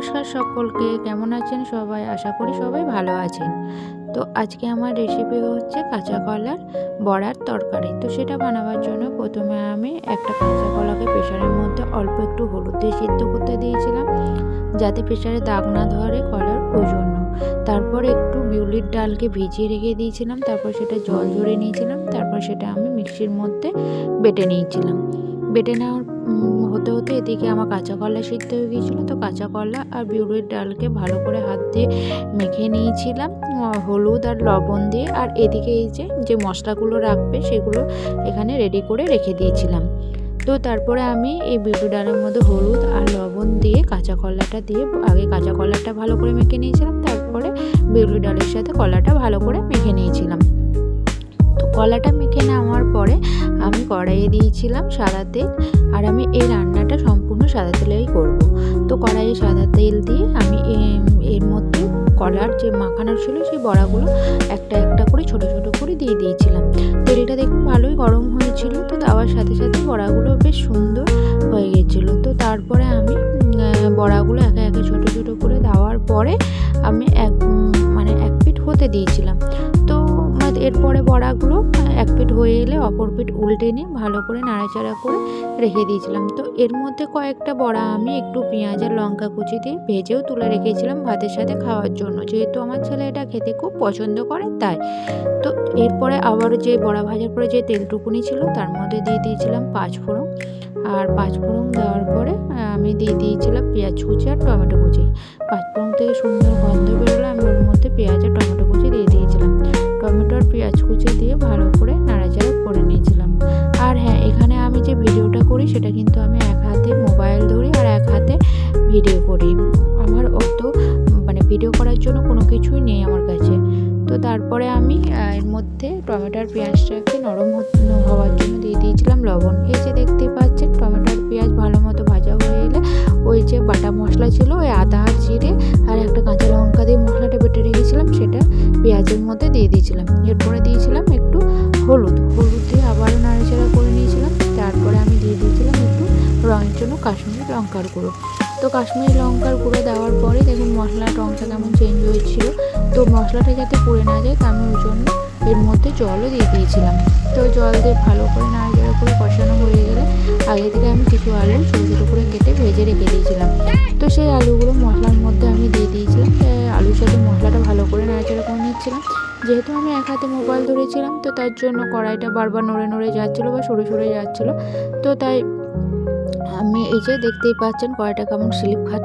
নমস্কার সকলকে, কেমন আছেন সবাই? আশা করি সবাই ভালো আছেন। তো আজকে আমার রেসিপি হচ্ছে কাঁচা কলার বড়ার তরকারি। তো সেটা বানাবার জন্য প্রথমে আমি একটা কাঁচা কলাকে প্রেসারের মধ্যে অল্প একটু হলুদ দিয়ে সিদ্ধ করতে দিয়েছিলাম, যাতে প্রেসারে দাগ না ধরে কলার, ওই জন্য। তারপর একটু বিউলির ডালকে ভিজিয়ে রেখে দিয়েছিলাম, তারপর সেটা জল ঝরিয়ে নিয়েছিলাম, তারপর সেটা আমি মিক্সির মধ্যে বেটে নিয়েছিলাম। বেটে নেওয়ার হতে হতে এদিকে আমার কাঁচা কলা সিদ্ধ হয়ে গিয়েছিলো। তো কাঁচা কলা আর বিউলির ডালকে ভালো করে হাত দিয়ে মেখে নিয়েছিলাম হলুদ আর লবণ দিয়ে। আর এদিকে এই যে মশলাগুলো রাখবে সেগুলো এখানে রেডি করে রেখে দিয়েছিলাম। তো তারপরে আমি এই বিউলির ডালের মধ্যে হলুদ আর লবণ দিয়ে কাঁচা কলাটা দিয়ে আগে কাঁচা কলাটা ভালো করে মেখে নিয়েছিলাম, তারপরে বিউলির ডালের সাথে কলাটা ভালো করে মেখে নিয়েছিলাম। তো কলাটা মেখে নেওয়ার পরে আমি কড়াইয়ে দিয়েছিলাম সাদা তেল, আর আমি এই রান্নাটা সম্পূর্ণ সাদা তেলেই করব। তো কড়াইয়ে সাদা তেল দিয়ে আমি এর মধ্যে কলার যে মাখানো ছিল সেই বড়াগুলো একটা একটা করে ছোট ছোট করে দিয়ে দিয়েছিলাম। তেলটা দেখুন ভালোই গরম হয়েছিল, তো দেওয়ার সাথে সাথে বড়াগুলো বেশ সুন্দর হয়ে গেছিলো। তো তারপরে আমি বড়াগুলো একে একে ছোট ছোট করে দেওয়ার পরে আমি এক পিঠ হতে দিয়েছিলাম। তো এরপরে বড়াগুলো এক পিঠ হয়ে এলে অপর পিঠ উল্টে নিয়ে ভালো করে নাড়াচাড়া করে রেখে দিয়েছিলাম। তো এর মধ্যে কয়েকটা বড়া আমি একটু পেঁয়াজ আর লঙ্কা কুচি দিয়ে ভেজেও তুলে রেখেছিলাম ভাতের সাথে খাওয়ার জন্য, যেহেতু আমার ছেলে এটা খেতে খুব পছন্দ করে তাই। তো এরপরে আবার যে বড়া ভাজার পরে যে তেলটুকুনি ছিল তার মধ্যে দিয়ে দিয়েছিলাম পাঁচফোড়ন, আর পাঁচফোড়ন দেওয়ার পরে আমি দিয়ে দিয়েছিলাম পেঁয়াজ কুচি আর টমেটো কুচি। পাঁচফোড়ন থেকে সুন্দর গন্ধ বেরোলে আমি ওর মধ্যে পেঁয়াজ আর টমেটো কুচি দিয়ে দিয়েছিলাম। টমেটো আর পেঁয়াজ কুচি দিয়ে ভালো করে নাড়াচাড়া করে নিয়েছিলাম। আর হ্যাঁ, এখানে আমি যে ভিডিওটা করি সেটা কিন্তু আমি এক হাতে মোবাইল ধরি আর এক হাতে ভিডিও করি। আমার অত ভিডিও করার জন্য কোনো কিছুই নেই আমার কাছে। তো তারপরে আমি এর মধ্যে টমেটো আর পেঁয়াজটাকে নরম হওয়ার জন্য দিয়ে দিয়েছিলাম লবণ। এই যে দেখতেই পাচ্ছেন টমেটো আর পেঁয়াজ ভালো মতো ভাজা হয়ে এলে ওই যে বাটা মশলা ছিল, ওই আদা আর জিরে আর একটা কাঁচা লঙ্কা দিয়ে মশলাটা বেটে রেখেছিলাম সেটা পেঁয়াজের মধ্যে দিয়ে দিয়েছিলাম। এরপরে দিয়েছিলাম একটু হলুদ দিয়ে আবারও নাড়াচাড়া করে নিয়েছিলাম। তারপরে আমি দিয়ে দিয়েছিলাম একটু রঙের জন্য কাশ্মীরি লঙ্কার গুঁড়ো। তো কাশ্মীরি লঙ্কার গুঁড়ো দেওয়ার পরে দেখুন মশলার রঙটা কেমন চেঞ্জ হয়েছিল। তো মশলাটা যাতে পুড়ে না যায় তা আমি ওই জন্য এর মধ্যে জলও দিয়ে দিয়েছিলাম। তো জল দিয়ে ভালো করে নাড়াচাড়া করে কষানো হয়ে গেলে আগে থেকে আমি কিছু আলু ছোটো ছোটো করে কেটে ভেজে রেখে দিয়েছিলাম। তো সেই আলুগুলো মশলার মধ্যে আমি দিয়ে দিয়েছিলাম। আলুর সাথে মশলাটা ভালো করে নাড়াচাড়া করে নিচ্ছিলাম। যেহেতু আমি এক হাতে মোবাইল ধরেছিলাম তো তার জন্য কড়াইটা বারবার নড়ে নড়ে যাচ্ছিলো বা সরে সরে যাচ্ছিলো। তো তাই আমি এই যে দেখতেই পাচ্ছেন কড়াইটা কেমন স্লিপ খাচ্ছে।